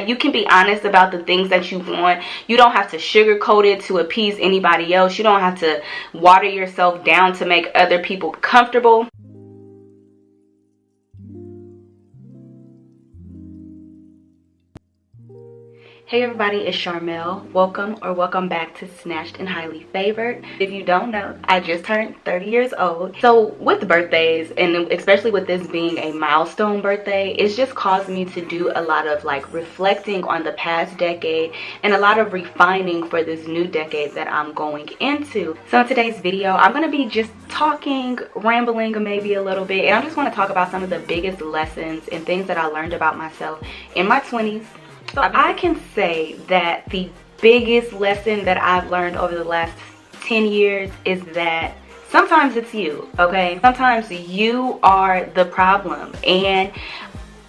You can be honest about the things that you want. You don't have to sugarcoat it to appease anybody else. You don't have to water yourself down to make other people comfortable. Hey everybody, it's Charmel. Welcome back to Snatched and Highly Favored. If you don't know, I just turned 30 years old. So with birthdays, and especially with this being a milestone birthday, it's just caused me to do a lot of reflecting on the past decade and a lot of refining for this new decade that I'm going into. So in today's video, I'm going to be just talking, rambling maybe a little bit, and I just want to talk about some of the biggest lessons and things that I learned about myself in my 20s. So I can say that the biggest lesson that I've learned over the last 10 years is that sometimes it's you, okay? Sometimes you are the problem. And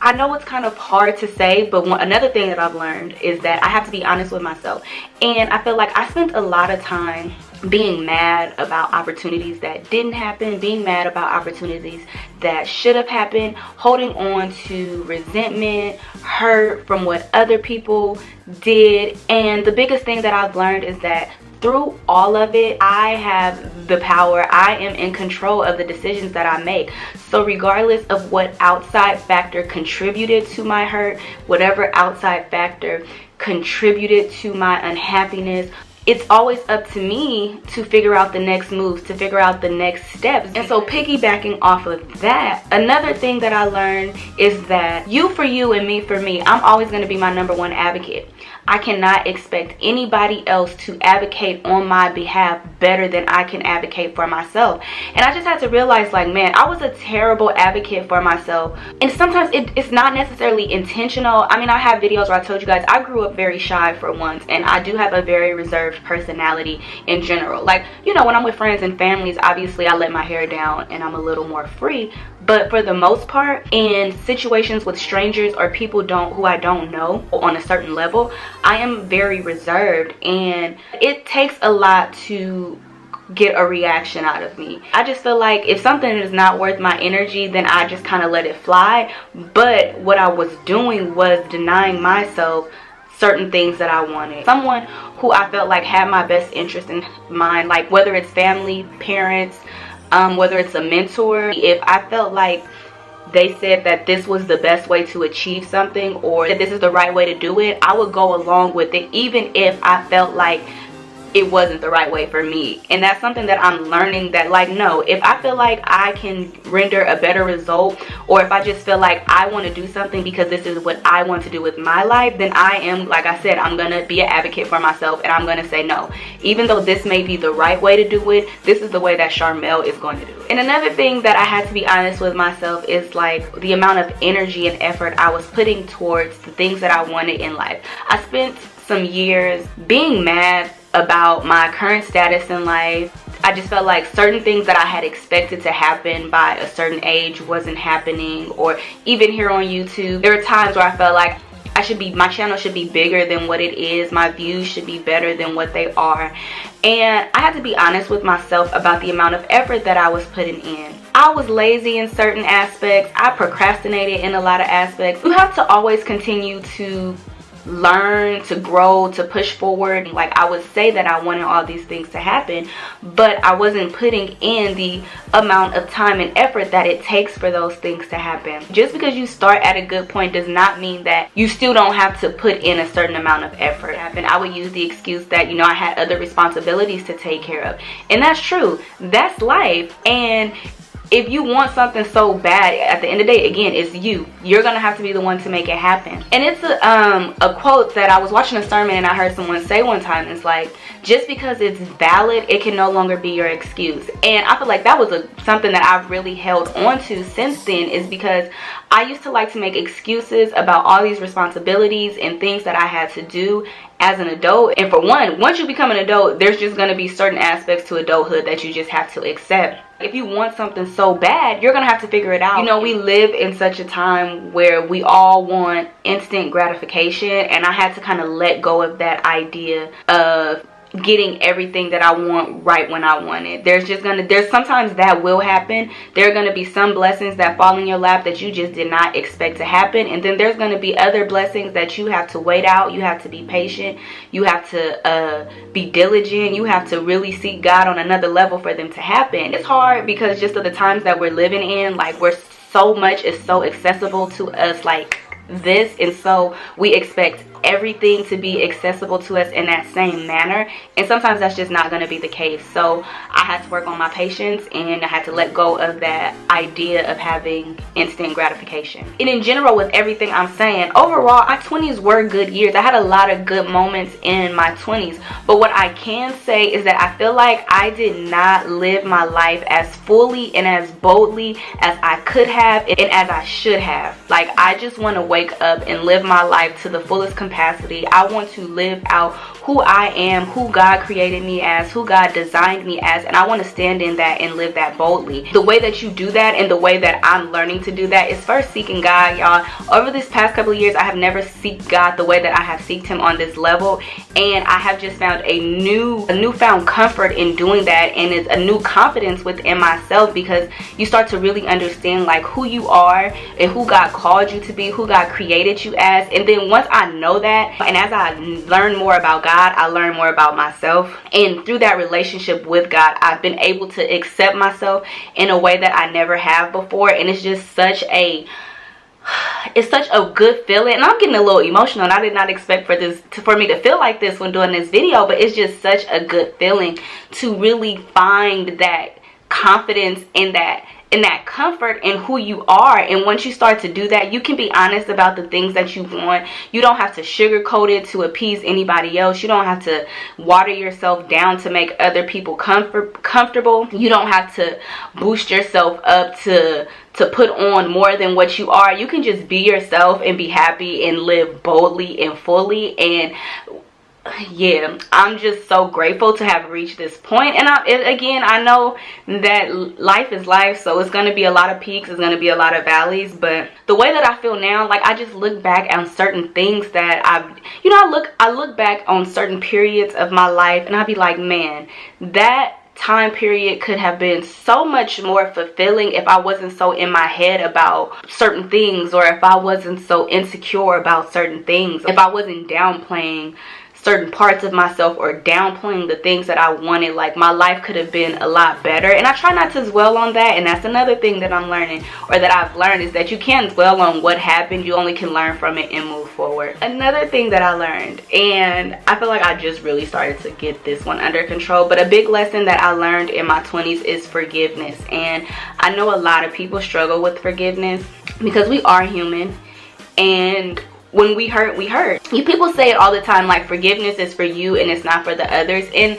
I know it's kind of hard to say, but another thing that I've learned is that I have to be honest with myself. And I feel like I spent a lot of time being mad about opportunities that didn't happen, being mad about opportunities that should have happened, holding on to resentment, hurt from what other people did. And the biggest thing that I've learned is that through all of it, I have the power. I am in control of the decisions that I make. So regardless of what outside factor contributed to my hurt, whatever outside factor contributed to my unhappiness, it's always up to me to figure out the next moves, to figure out the next steps. And so piggybacking off of that, another thing that I learned is that you for you and me for me, I'm always going to be my number one advocate. I cannot expect anybody else to advocate on my behalf better than I can advocate for myself. And I just had to realize, man, I was a terrible advocate for myself. And sometimes it's not necessarily intentional. I mean, I have videos where I told you guys I grew up very shy for once, and I do have a very reserved personality in general. When I'm with friends and families, obviously I let my hair down and I'm a little more free. But for the most part, in situations with strangers or people who I don't know on a certain level, I am very reserved, and it takes a lot to get a reaction out of me. I just feel like if something is not worth my energy, then I just kind of let it fly. But what I was doing was denying myself certain things that I wanted. Someone who I felt like had my best interest in mind, whether it's family, parents, whether it's a mentor, if I felt like they said that this was the best way to achieve something or that this is the right way to do it, I would go along with it even if I felt like it wasn't the right way for me. And that's something that I'm learning, that no, if I feel like I can render a better result, or if I just feel like I want to do something because this is what I want to do with my life, then I am, like I said, I'm gonna be an advocate for myself, and I'm gonna say no. Even though this may be the right way to do it, this is the way that Charmel is going to do it. And another thing that I had to be honest with myself is the amount of energy and effort I was putting towards the things that I wanted in life. I spent some years being mad about my current status in life. I just felt like certain things that I had expected to happen by a certain age wasn't happening. Or even here on YouTube, there are times where I felt like my channel should be bigger than what it is. My views should be better than what they are. And I had to be honest with myself about the amount of effort that I was putting in. I was lazy in certain aspects. I procrastinated in a lot of aspects. You have to always continue to learn, to grow, to push forward. I would say that I wanted all these things to happen, but I wasn't putting in the amount of time and effort that it takes for those things to happen. Just because you start at a good point does not mean that you still don't have to put in a certain amount of effort. And I would use the excuse that I had other responsibilities to take care of, and that's true. That's life. And if you want something so bad, at the end of the day, again, it's you. You're going to have to be the one to make it happen. And it's a quote that I was watching a sermon and I heard someone say one time. It's just because it's valid, it can no longer be your excuse. And I feel like that was something that I've really held on to since then, is because I used to like to make excuses about all these responsibilities and things that I had to do as an adult. And for one, once you become an adult, there's just going to be certain aspects to adulthood that you just have to accept. If you want something so bad, you're going to have to figure it out. We live in such a time where we all want instant gratification, and I had to kind of let go of that idea of getting everything that I want right when I want it. There's sometimes that will happen. There are going to be some blessings that fall in your lap that you just did not expect to happen, and then there's going to be other blessings that you have to wait out. You have to be patient. You have to be diligent. You have to really seek God on another level for them to happen. It's hard because just of the times that we're living in, like, so much is so accessible to us like this, and so we expect everything to be accessible to us in that same manner, and sometimes that's just not going to be the case. So I had to work on my patience, and I had to let go of that idea of having instant gratification. And in general, with everything I'm saying, overall my 20s were good years. I had a lot of good moments in my 20s, but what I can say is that I feel like I did not live my life as fully and as boldly as I could have and as I should have. Like, I just want to wake up and live my life to the fullest capacity. I want to live out who I am, who God created me as, who God designed me as, and I want to stand in that and live that boldly. The way that you do that, and the way that I'm learning to do that, is first seeking God, y'all. Over this past couple of years, I have never seeked God the way that I have seeked him on this level, and I have just found a newfound comfort in doing that, and it's a new confidence within myself, because you start to really understand like who you are and who God called you to be, who God created you as. And then once I know that, and as I learn more about God, I learn more about myself, and through that relationship with God, I've been able to accept myself in a way that I never have before. And it's just such a good feeling, and I'm getting a little emotional, and I did not expect for me to feel like this when doing this video, but it's just such a good feeling to really find that confidence in that comfort in who you are. And once you start to do that, you can be honest about the things that you want. You don't have to sugarcoat it to appease anybody else. You don't have to water yourself down to make other people comfortable. You don't have to boost yourself up to put on more than what you are. You can just be yourself and be happy and live boldly and fully. And yeah, I'm just so grateful to have reached this point. And I know that life is life, so it's going to be a lot of peaks, it's going to be a lot of valleys, but the way that I feel now, like, I just look back on certain things that I look back on certain periods of my life, and I'll be like, man, that time period could have been so much more fulfilling if I wasn't so in my head about certain things, or if I wasn't so insecure about certain things, if I wasn't downplaying certain parts of myself or downplaying the things that I wanted. Like, my life could have been a lot better, and I try not to dwell on that. And that's another thing that I'm learning, or that I've learned, is that you can't dwell on what happened. You only can learn from it and move forward. Another thing that I learned, and I feel like I just really started to get this one under control, but a big lesson that I learned in my 20s is forgiveness. And I know a lot of people struggle with forgiveness because we are human, and when we hurt, we hurt. People say it all the time, like, forgiveness is for you and it's not for the others. And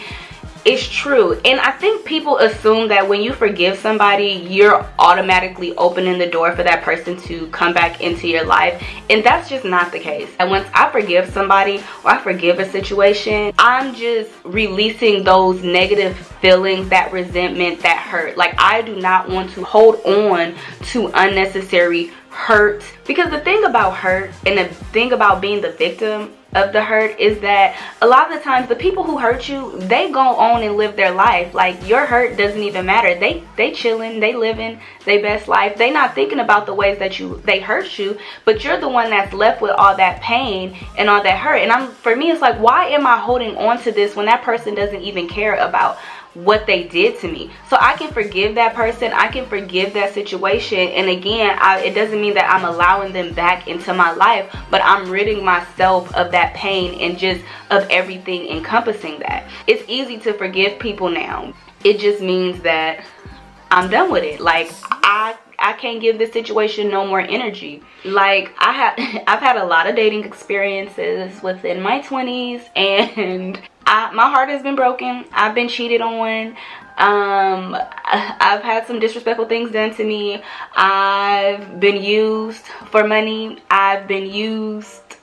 it's true. And I think people assume that when you forgive somebody, you're automatically opening the door for that person to come back into your life. And that's just not the case. And once I forgive somebody, or I forgive a situation, I'm just releasing those negative feelings, that resentment, that hurt. Like, I do not want to hold on to unnecessary hurt, because the thing about hurt, and the thing about being the victim of the hurt, is that a lot of the times the people who hurt you, they go on and live their life. Like, your hurt doesn't even matter. They chilling, they living their best life. They not thinking about the ways that they hurt you, but you're the one that's left with all that pain and all that hurt. And for me, it's like, why am I holding on to this when that person doesn't even care about what they did to me? So I can forgive that person, I can forgive that situation, and again, it doesn't mean that I'm allowing them back into my life, but I'm ridding myself of that pain and just of everything encompassing that. It's easy to forgive people now. It just means that I'm done with it. Like, I can't give this situation no more energy. Like, I've had a lot of dating experiences within my 20s, and my heart has been broken. I've been cheated on. I've had some disrespectful things done to me. I've been used for money. I've been used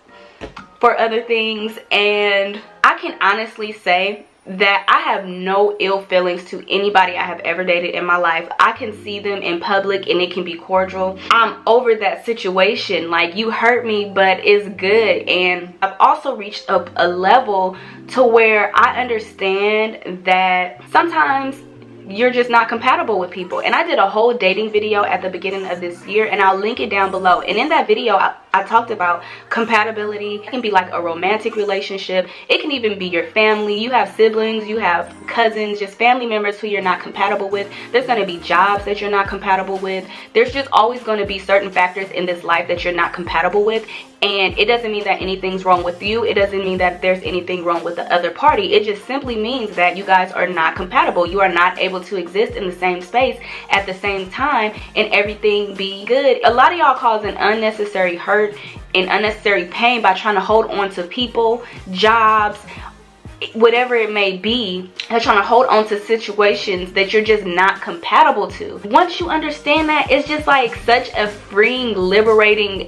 for other things. And I can honestly say that I have no ill feelings to anybody I have ever dated in my life. I can see them in public and it can be cordial. I'm over that situation. Like, you hurt me, but it's good. And I've also reached up a level to where I understand that sometimes you're just not compatible with people. And I did a whole dating video at the beginning of this year, and I'll link it down below. And in that video, I talked about compatibility. It can be like a romantic relationship. It can even be your family. You have siblings, you have cousins, just family members who you're not compatible with. There's going to be jobs that you're not compatible with. There's just always going to be certain factors in this life that you're not compatible with. And it doesn't mean that anything's wrong with you. It doesn't mean that there's anything wrong with the other party. It just simply means that you guys are not compatible. You are not able to exist in the same space at the same time and everything be good. A lot of y'all cause an unnecessary hurt and unnecessary pain by trying to hold on to people, jobs, whatever it may be. They're trying to hold on to situations that you're just not compatible to. Once you understand that, it's just like such a freeing, liberating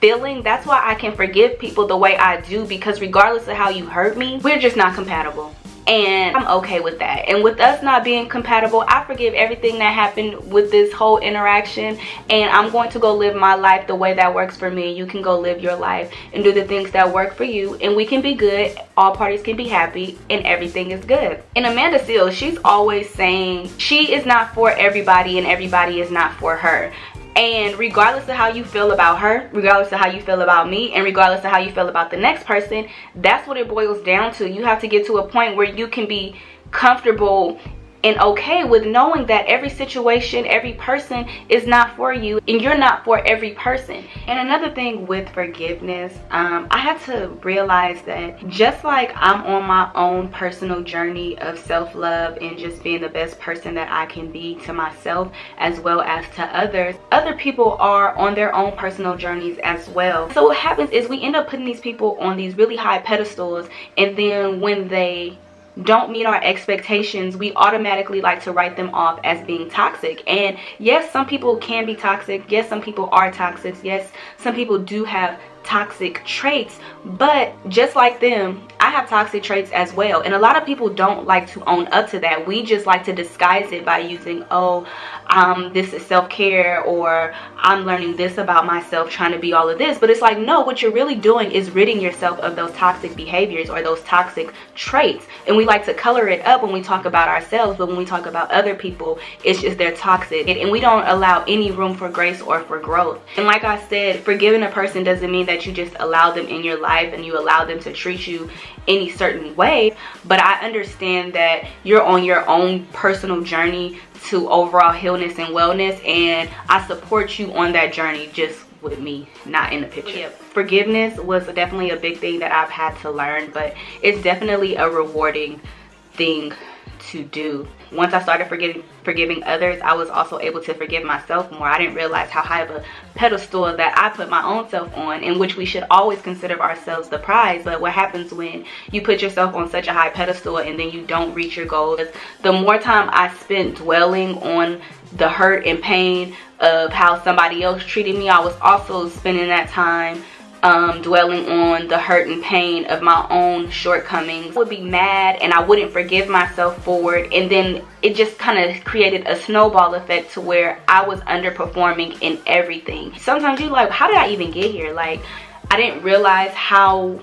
feeling. That's why I can forgive people the way I do, because regardless of how you hurt me, we're just not compatible. And I'm okay with that. And with us not being compatible, I forgive everything that happened with this whole interaction, and I'm going to go live my life the way that works for me. You can go live your life and do the things that work for you, and we can be good. All parties can be happy and everything is good. And Amanda Seales, she's always saying she is not for everybody and everybody is not for her. And regardless of how you feel about her, regardless of how you feel about me, and regardless of how you feel about the next person, that's what it boils down to. You have to get to a point where you can be comfortable and okay with knowing that every situation, every person is not for you, and you're not for every person. And another thing with forgiveness, I had to realize that just like I'm on my own personal journey of self-love and just being the best person that I can be to myself as well as to others, other people are on their own personal journeys as well. So what happens is we end up putting these people on these really high pedestals, and then when they don't meet our expectations, we automatically like to write them off as being toxic. And yes, some people can be toxic. Yes, some people are toxic. Yes, some people do have toxic traits, but just like them, I have toxic traits as well. And a lot of people don't like to own up to that. We just like to disguise it by using, oh, this is self-care, or I'm learning this about myself, trying to be all of this. But it's like, no, what you're really doing is ridding yourself of those toxic behaviors or those toxic traits. And we like to color it up when we talk about ourselves, but when we talk about other people, it's just they're toxic. And we don't allow any room for grace or for growth. And like I said, forgiving a person doesn't mean that you just allow them in your life and you allow them to treat you any certain way. But I understand that you're on your own personal journey to overall healness and wellness, and I support you on that journey, just with me not in the picture. Yeah, forgiveness was definitely a big thing that I've had to learn, but it's definitely a rewarding thing to do. Once I started forgiving others, I was also able to forgive myself more. I didn't realize how high of a pedestal that I put my own self on, in which we should always consider ourselves the prize. But what happens when you put yourself on such a high pedestal and then you don't reach your goals? The more time I spent dwelling on the hurt and pain of how somebody else treated me, I was also spending that time dwelling on the hurt and pain of my own shortcomings. I would be mad and I wouldn't forgive myself for it, and then it just kind of created a snowball effect to where I was underperforming in everything. Sometimes you're like, how did I even get here? Like, I didn't realize how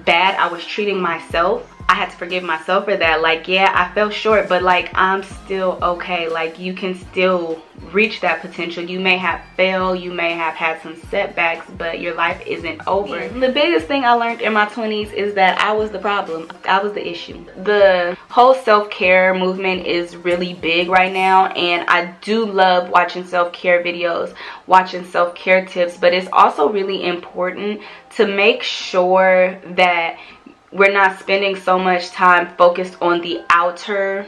bad I was treating myself. I had to forgive myself for that. Like, yeah, I fell short, but like, I'm still okay. Like, you can still reach that potential. You may have failed, you may have had some setbacks, but your life isn't over. Yeah. The biggest thing I learned in my 20s is that I was the problem. I was the issue. The whole self-care movement is really big right now, and I do love watching self-care videos, watching self-care tips, but it's also really important to make sure that we're not spending so much time focused on the outer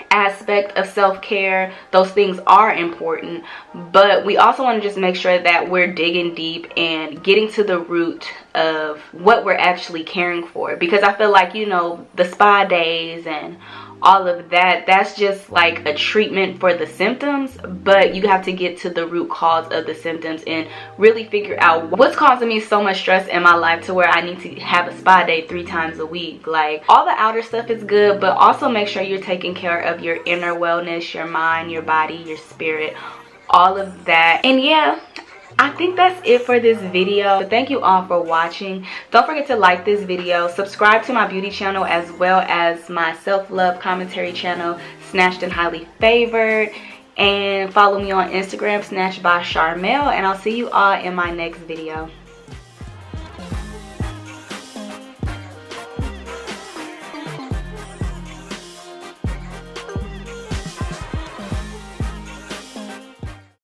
aspect of self-care. Those things are important, but we also want to just make sure that we're digging deep and getting to the root of what we're actually caring for. Because I feel like, you know, the spa days and all of that. That's just like a treatment for the symptoms, but you have to get to the root cause of the symptoms and really figure out what's causing me so much stress in my life to where I need to have a spa day 3 times a week. Like, all the outer stuff is good, but also make sure you're taking care of your inner wellness, your mind, your body, your spirit, all of that. And yeah, I think that's it for this video. Thank you all for watching. Don't forget to like this video, subscribe to my beauty channel as well as my self-love commentary channel, Snatched and Highly Favored, and follow me on Instagram, Snatched by Charmel, and I'll see you all in my next video.